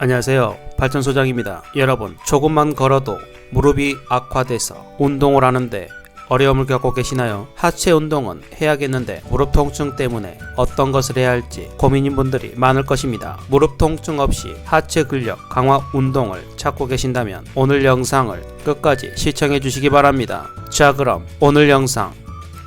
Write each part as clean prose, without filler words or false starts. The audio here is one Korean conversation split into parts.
안녕하세요. 발전소장입니다. 여러분, 조금만 걸어도 무릎이 악화돼서 운동을 하는데 어려움을 겪고 계시나요? 하체 운동은 해야겠는데 무릎 통증 때문에 어떤 것을 해야 할지 고민인 분들이 많을 것입니다. 무릎 통증 없이 하체 근력 강화 운동을 찾고 계신다면 오늘 영상을 끝까지 시청해 주시기 바랍니다. 자, 그럼 오늘 영상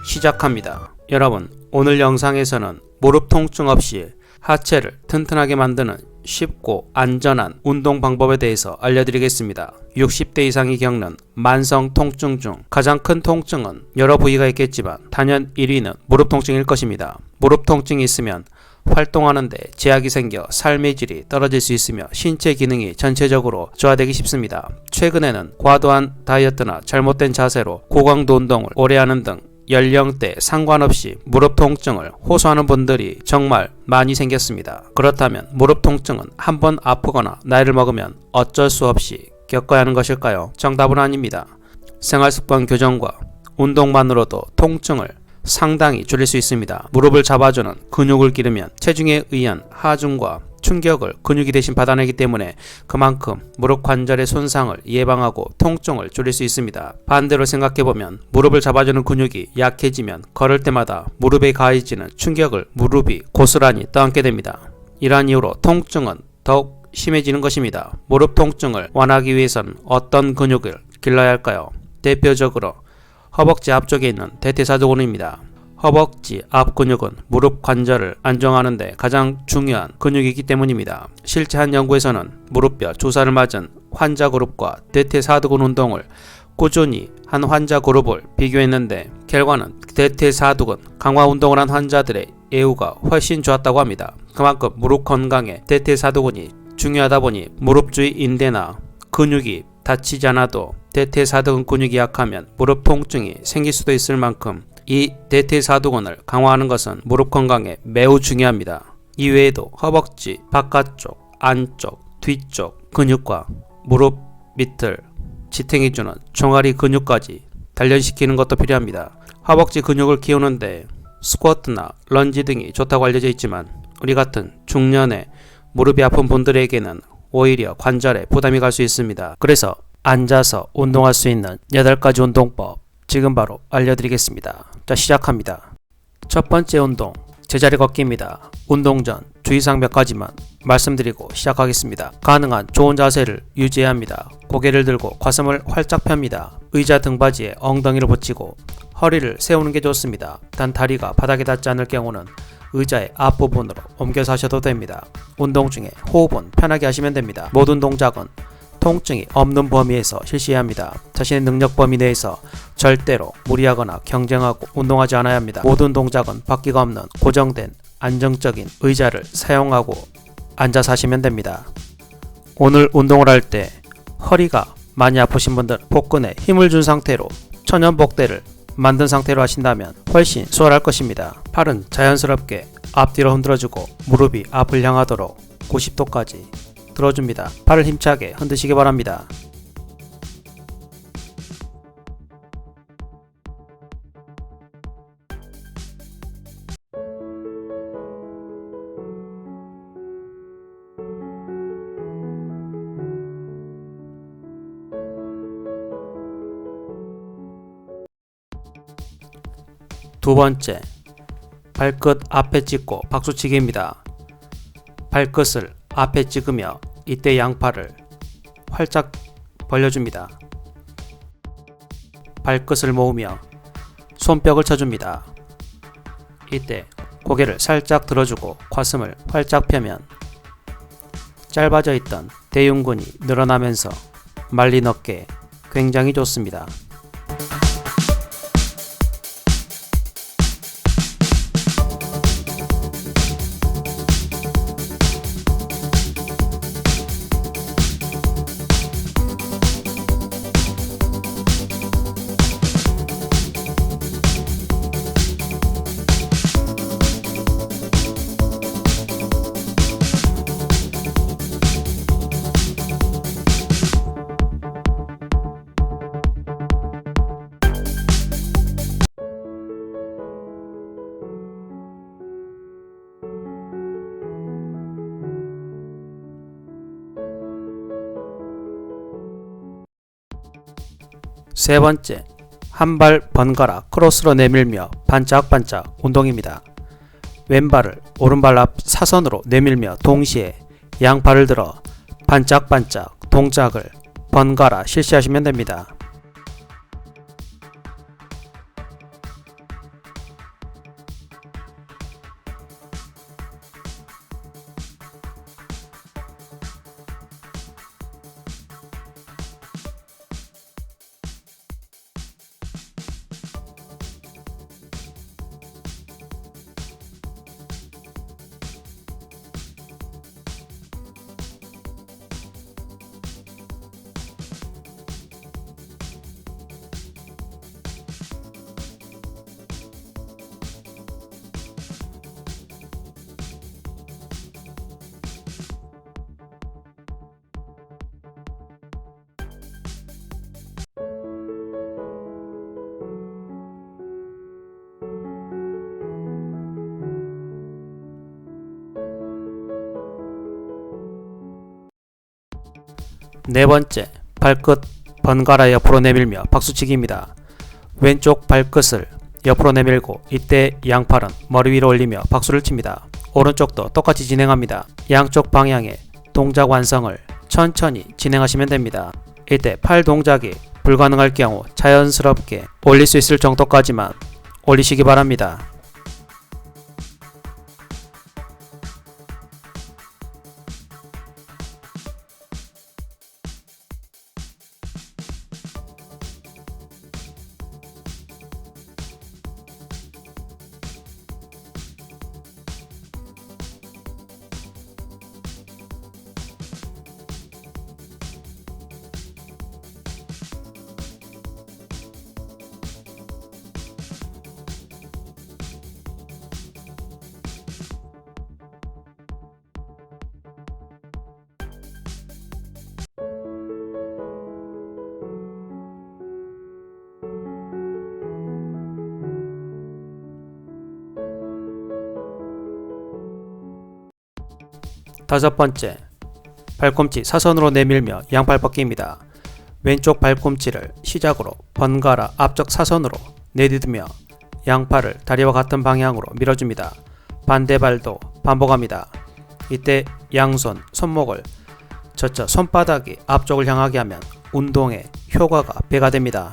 시작합니다. 여러분, 오늘 영상에서는 무릎 통증 없이 하체를 튼튼하게 만드는 쉽고 안전한 운동 방법에 대해서 알려드리겠습니다. 60대 이상이 겪는 만성 통증 중 가장 큰 통증은 여러 부위가 있겠지만 단연 1위는 무릎 통증일 것입니다. 무릎 통증이 있으면 활동하는데 제약이 생겨 삶의 질이 떨어질 수 있으며 신체 기능이 전체적으로 저하되기 쉽습니다. 최근에는 과도한 다이어트나 잘못된 자세로 고강도 운동을 오래 하는 등 연령대 상관없이 무릎 통증을 호소하는 분들이 정말 많이 생겼습니다. 그렇다면 무릎 통증은 한번 아프거나 나이를 먹으면 어쩔 수 없이 겪어야 하는 것일까요? 정답은 아닙니다. 생활습관 교정과 운동만으로도 통증을 상당히 줄일 수 있습니다. 무릎을 잡아주는 근육을 기르면 체중에 의한 하중과 충격을 근육이 대신 받아내기 때문에 그만큼 무릎 관절의 손상을 예방하고 통증을 줄일 수 있습니다. 반대로 생각해보면 무릎을 잡아주는 근육이 약해지면 걸을 때마다 무릎에 가해지는 충격을 무릎이 고스란히 떠안게 됩니다. 이러한 이유로 통증은 더욱 심해지는 것입니다. 무릎 통증을 완화하기 위해서는 어떤 근육을 길러야 할까요? 대표적으로 허벅지 앞쪽에 있는 대퇴사두근입니다. 허벅지 앞 근육은 무릎 관절을 안정하는 데 가장 중요한 근육이기 때문입니다. 실제 한 연구에서는 무릎뼈 주사를 맞은 환자 그룹과 대퇴사두근 운동을 꾸준히 한 환자 그룹을 비교했는데 결과는 대퇴사두근 강화 운동을 한 환자들의 예후가 훨씬 좋았다고 합니다. 그만큼 무릎 건강에 대퇴사두근이 중요하다 보니 무릎 주위 인대나 근육이 다치지 않아도 대퇴사두근 근육이 약하면 무릎 통증이 생길 수도 있을 만큼 이 대퇴사두근을 강화하는 것은 무릎 건강에 매우 중요합니다. 이외에도 허벅지 바깥쪽, 안쪽, 뒤쪽 근육과 무릎 밑을 지탱해주는 종아리 근육까지 단련시키는 것도 필요합니다. 허벅지 근육을 키우는데 스쿼트나 런지 등이 좋다고 알려져 있지만 우리 같은 중년의 무릎이 아픈 분들에게는 오히려 관절에 부담이 갈 수 있습니다. 그래서 앉아서 운동할 수 있는 8가지 운동법 지금 바로 알려드리겠습니다. 자, 시작합니다. 첫 번째 운동, 제자리 걷기입니다. 운동 전 주의사항 몇 가지만 말씀드리고 시작하겠습니다. 가능한 좋은 자세를 유지해야 합니다. 고개를 들고 가슴을 활짝 펴니다. 의자 등받이에 엉덩이를 붙이고 허리를 세우는 게 좋습니다. 단 다리가 바닥에 닿지 않을 경우는 의자의 앞부분으로 옮겨서 하셔도 됩니다. 운동 중에 호흡은 편하게 하시면 됩니다. 모든 동작은 통증이 없는 범위에서 실시해야 합니다. 자신의 능력 범위 내에서 절대로 무리하거나 경쟁하고 운동하지 않아야 합니다. 모든 동작은 바퀴가 없는 고정된 안정적인 의자를 사용하고 앉아서 하시면 됩니다. 오늘 운동을 할 때 허리가 많이 아프신 분들 복근에 힘을 준 상태로 천연복대를 만든 상태로 하신다면 훨씬 수월할 것입니다. 팔은 자연스럽게 앞뒤로 흔들어주고 무릎이 앞을 향하도록 90도까지 들어줍니다. 팔을 힘차게 흔드시기 바랍니다. 두 번째, 발끝 앞에 찍고 박수치기입니다. 발끝을 앞에 찍으며 이때 양팔을 활짝 벌려줍니다. 발끝을 모으며 손뼉을 쳐줍니다. 이때 고개를 살짝 들어주고 가슴을 활짝 펴면 짧아져 있던 대흉근이 늘어나면서 말린 어깨에 굉장히 좋습니다. 세 번째, 한 발 번갈아 크로스로 내밀며 반짝반짝 운동입니다. 왼발을 오른발 앞 사선으로 내밀며 동시에 양팔을 들어 반짝반짝 동작을 번갈아 실시하시면 됩니다. 네 번째, 발끝 번갈아 옆으로 내밀며 박수치기입니다. 왼쪽 발끝을 옆으로 내밀고 이때 양팔은 머리 위로 올리며 박수를 칩니다. 오른쪽도 똑같이 진행합니다. 양쪽 방향의 동작 완성을 천천히 진행하시면 됩니다. 이때 팔 동작이 불가능할 경우 자연스럽게 올릴 수 있을 정도까지만 올리시기 바랍니다. 다섯 번째, 발꿈치 사선으로 내밀며 양팔 뻗기입니다. 왼쪽 발꿈치를 시작으로 번갈아 앞쪽 사선으로 내딛으며 양팔을 다리와 같은 방향으로 밀어줍니다. 반대발도 반복합니다. 이때 양손, 손목을 젖혀 손바닥이 앞쪽을 향하게 하면 운동의 효과가 배가 됩니다.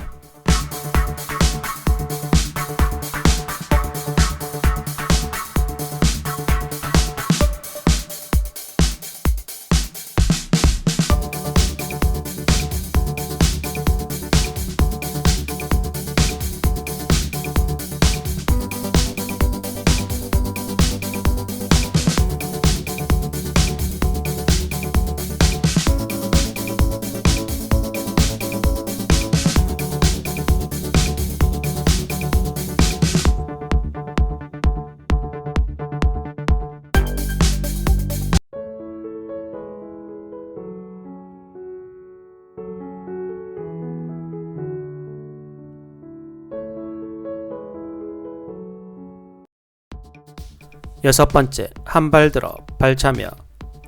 여섯 번째, 한 발 들어 발차며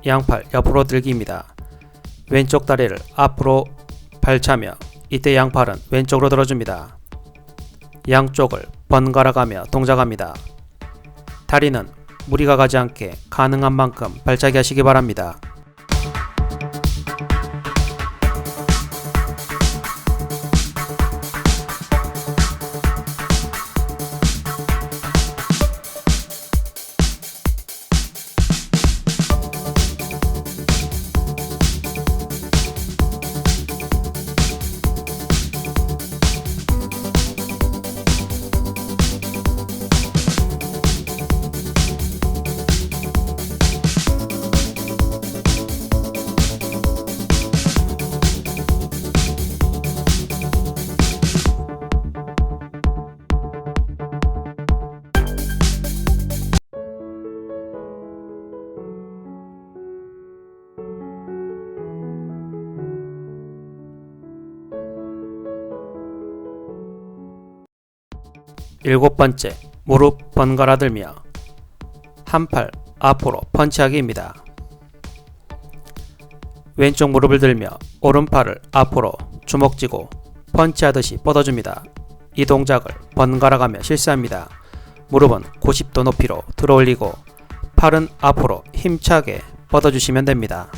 양팔 옆으로 들기입니다. 왼쪽 다리를 앞으로 발차며 이때 양팔은 왼쪽으로 들어줍니다. 양쪽을 번갈아 가며 동작합니다. 다리는 무리가 가지 않게 가능한 만큼 발차기 하시기 바랍니다. 일곱 번째, 무릎 번갈아 들며 한 팔 앞으로 펀치하기입니다. 왼쪽 무릎을 들며 오른팔을 앞으로 주먹 쥐고 펀치하듯이 뻗어줍니다. 이 동작을 번갈아가며 실시합니다. 무릎은 90도 높이로 들어올리고 팔은 앞으로 힘차게 뻗어주시면 됩니다.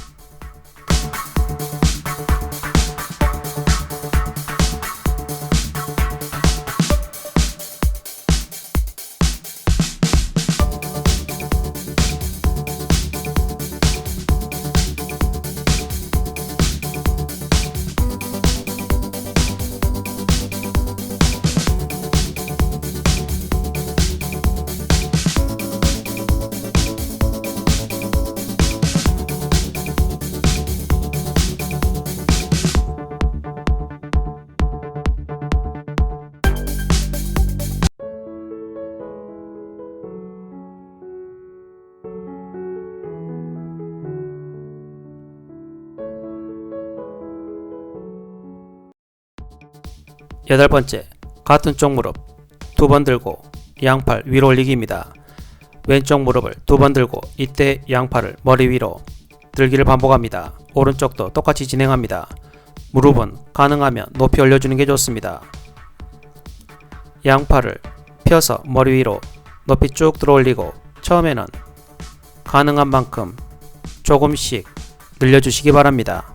여덟 번째, 같은 쪽 무릎 두 번 들고 양팔 위로 올리기입니다. 왼쪽 무릎을 두 번 들고 이때 양팔을 머리 위로 들기를 반복합니다. 오른쪽도 똑같이 진행합니다. 무릎은 가능하면 높이 올려주는 게 좋습니다. 양팔을 펴서 머리 위로 높이 쭉 들어 올리고 처음에는 가능한 만큼 조금씩 늘려주시기 바랍니다.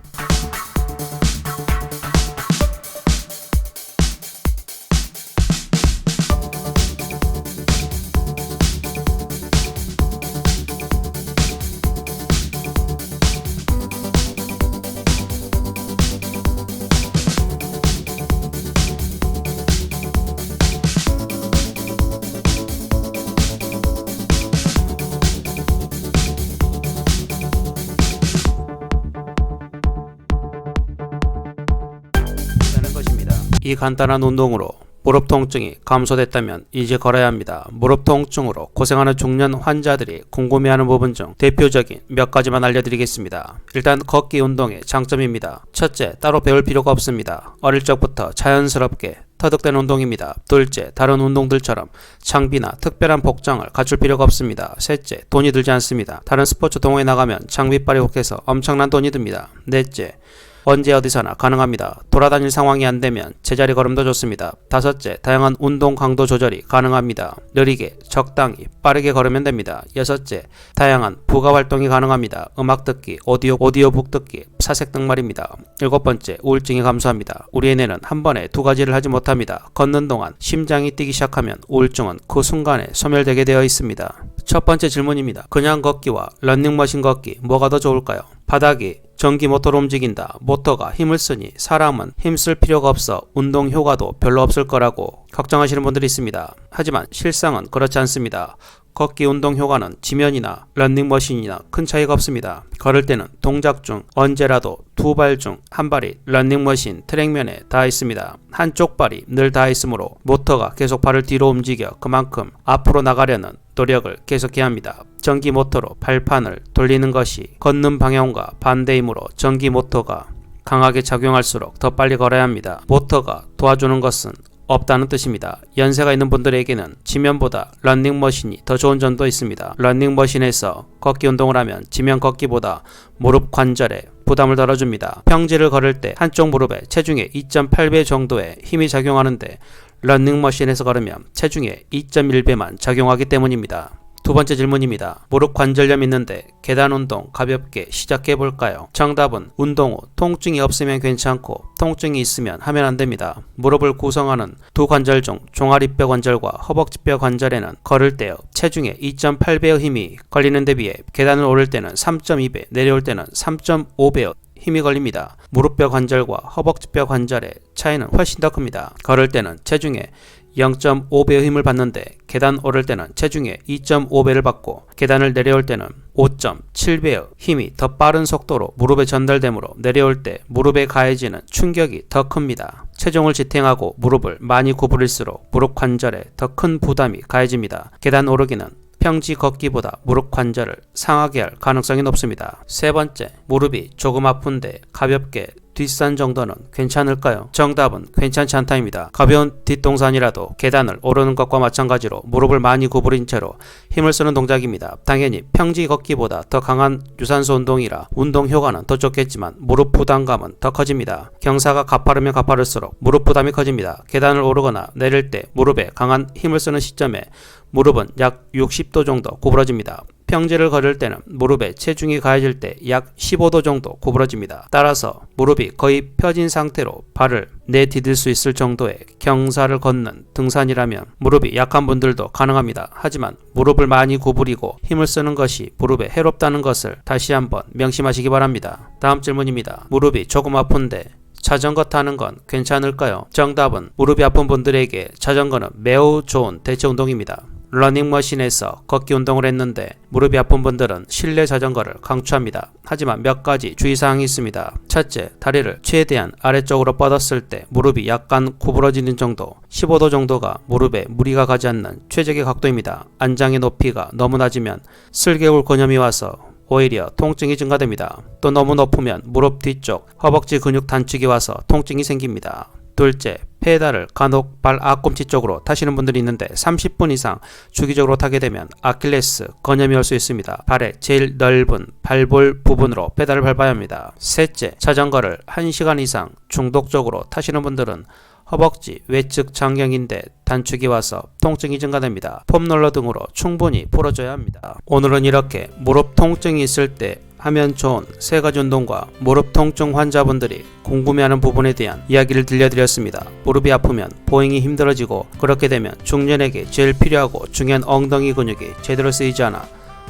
이 간단한 운동으로 무릎 통증이 감소됐다면 이제 걸어야 합니다. 무릎 통증으로 고생하는 중년 환자들이 궁금해하는 부분 중 대표적인 몇 가지만 알려드리겠습니다. 일단 걷기 운동의 장점입니다. 첫째, 따로 배울 필요가 없습니다. 어릴 적부터 자연스럽게 터득된 운동입니다. 둘째, 다른 운동들처럼 장비나 특별한 복장을 갖출 필요가 없습니다. 셋째, 돈이 들지 않습니다. 다른 스포츠 동호회 나가면 장비빨이 혹해서 엄청난 돈이 듭니다. 넷째, 언제 어디서나 가능합니다. 돌아다닐 상황이 안되면 제자리 걸음도 좋습니다. 다섯째, 다양한 운동 강도 조절이 가능합니다. 느리게, 적당히, 빠르게 걸으면 됩니다. 여섯째, 다양한 부가 활동이 가능합니다. 음악 듣기, 오디오북 듣기, 사색 등 말입니다. 일곱 번째, 우울증이 감소합니다. 우리의 뇌는 한 번에 두 가지를 하지 못합니다. 걷는 동안 심장이 뛰기 시작하면 우울증은 그 순간에 소멸되게 되어 있습니다. 첫 번째 질문입니다. 그냥 걷기와 러닝머신 걷기 뭐가 더 좋을까요? 바닥이 전기 모터로 움직인다. 모터가 힘을 쓰니 사람은 힘쓸 필요가 없어 운동 효과도 별로 없을 거라고 걱정하시는 분들이 있습니다. 하지만 실상은 그렇지 않습니다. 걷기 운동 효과는 지면이나 러닝머신이나 큰 차이가 없습니다. 걸을 때는 동작 중 언제라도 두 발 중 한 발이 러닝머신 트랙면에 닿아 있습니다. 한쪽 발이 늘 닿아 있으므로 모터가 계속 발을 뒤로 움직여 그만큼 앞으로 나가려는 노력을 계속해야 합니다. 전기 모터로 발판을 돌리는 것이 걷는 방향과 반대이므로 전기 모터가 강하게 작용할수록 더 빨리 걸어야 합니다. 모터가 도와주는 것은 없다는 뜻입니다. 연세가 있는 분들에게는 지면보다 러닝머신이 더 좋은 점도 있습니다. 러닝머신에서 걷기 운동을 하면 지면 걷기보다 무릎 관절에 부담을 덜어줍니다. 평지를 걸을 때 한쪽 무릎에 체중의 2.8배 정도의 힘이 작용하는데 러닝머신에서 걸으면 체중의 2.1배만 작용하기 때문입니다. 두 번째 질문입니다. 무릎 관절염 있는데 계단 운동 가볍게 시작해 볼까요? 정답은 운동 후 통증이 없으면 괜찮고 통증이 있으면 하면 안 됩니다. 무릎을 구성하는 두 관절 중 종아리뼈 관절과 허벅지뼈 관절에는 걸을 때 체중의 2.8배의 힘이 걸리는 데 비해 계단을 오를 때는 3.2배, 내려올 때는 3.5배의 힘이 걸립니다. 무릎뼈 관절과 허벅지뼈 관절의 차이는 훨씬 더 큽니다. 걸을 때는 체중의 0.5배의 힘을 받는데 계단 오를 때는 체중의 2.5배를 받고 계단을 내려올 때는 5.7배의 힘이 더 빠른 속도로 무릎에 전달되므로 내려올 때 무릎에 가해지는 충격이 더 큽니다. 체중을 지탱하고 무릎을 많이 구부릴수록 무릎 관절에 더 큰 부담이 가해집니다. 계단 오르기는 평지 걷기보다 무릎 관절을 상하게 할 가능성이 높습니다. 세 번째, 무릎이 조금 아픈데 가볍게 뒷산 정도는 괜찮을까요? 정답은 괜찮지 않다입니다. 가벼운 뒷동산이라도 계단을 오르는 것과 마찬가지로 무릎을 많이 구부린 채로 힘을 쓰는 동작입니다. 당연히 평지 걷기보다 더 강한 유산소 운동이라 운동 효과는 더 좋겠지만 무릎 부담감은 더 커집니다. 경사가 가파르면 가파를수록 무릎 부담이 커집니다. 계단을 오르거나 내릴 때 무릎에 강한 힘을 쓰는 시점에 무릎은 약 60도 정도 구부러집니다. 평지를 걸을 때는 무릎에 체중이 가해질 때 약 15도 정도 구부러집니다. 따라서 무릎이 거의 펴진 상태로 발을 내디딜 수 있을 정도의 경사를 걷는 등산이라면 무릎이 약한 분들도 가능합니다. 하지만 무릎을 많이 구부리고 힘을 쓰는 것이 무릎에 해롭다는 것을 다시 한번 명심하시기 바랍니다. 다음 질문입니다. 무릎이 조금 아픈데 자전거 타는 건 괜찮을까요? 정답은 무릎이 아픈 분들에게 자전거는 매우 좋은 대체 운동입니다. 러닝머신에서 걷기 운동을 했는데 무릎이 아픈 분들은 실내 자전거를 강추합니다. 하지만 몇 가지 주의사항이 있습니다. 첫째, 다리를 최대한 아래쪽으로 뻗었을 때 무릎이 약간 구부러지는 정도, 15도 정도가 무릎에 무리가 가지 않는 최적의 각도입니다. 안장의 높이가 너무 낮으면 슬개골 근염이 와서 오히려 통증이 증가됩니다. 또 너무 높으면 무릎 뒤쪽 허벅지 근육 단축이 와서 통증이 생깁니다. 둘째, 페달을 간혹 발 앞꿈치 쪽으로 타시는 분들이 있는데 30분 이상 주기적으로 타게 되면 아킬레스 건염이 올 수 있습니다. 발의 제일 넓은 발볼 부분으로 페달을 밟아야 합니다. 셋째, 자전거를 1시간 이상 중독적으로 타시는 분들은 허벅지 외측 장경인대 단축이 와서 통증이 증가됩니다. 폼롤러 등으로 충분히 풀어줘야 합니다. 오늘은 이렇게 무릎 통증이 있을 때 하면 좋은 3가지 운동과 무릎 통증 환자분들이 궁금해하는 부분에 대한 이야기를 들려드렸습니다. 무릎이 아프면 보행이 힘들어지고 그렇게 되면 중년에게 제일 필요하고 중요한 엉덩이 근육이 제대로 쓰이지 않아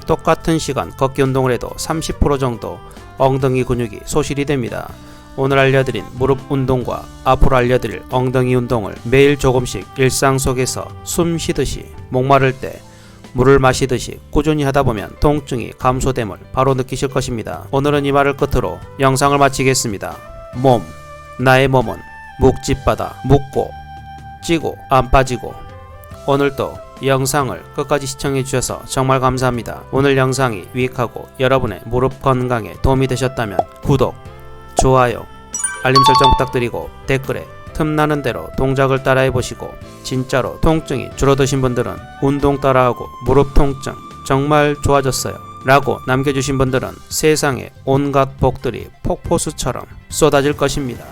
똑같은 시간 걷기 운동을 해도 30% 정도 엉덩이 근육이 소실이 됩니다. 오늘 알려드린 무릎 운동과 앞으로 알려드릴 엉덩이 운동을 매일 조금씩 일상 속에서 숨 쉬듯이 목마를 때 물을 마시듯이 꾸준히 하다보면 통증이 감소됨을 바로 느끼실 것입니다. 오늘은 이 말을 끝으로 영상을 마치겠습니다. 나의 몸은 묵직바다 묵고 찌고 안 빠지고. 오늘도 영상을 끝까지 시청해 주셔서 정말 감사합니다. 오늘 영상이 유익하고 여러분의 무릎 건강에 도움이 되셨다면 구독, 좋아요, 알림 설정 부탁드리고 댓글에 틈나는 대로 동작을 따라해보시고 진짜로 통증이 줄어드신 분들은 운동 따라하고 무릎 통증 정말 좋아졌어요 라고 남겨주신 분들은 세상에 온갖 복들이 폭포수처럼 쏟아질 것입니다.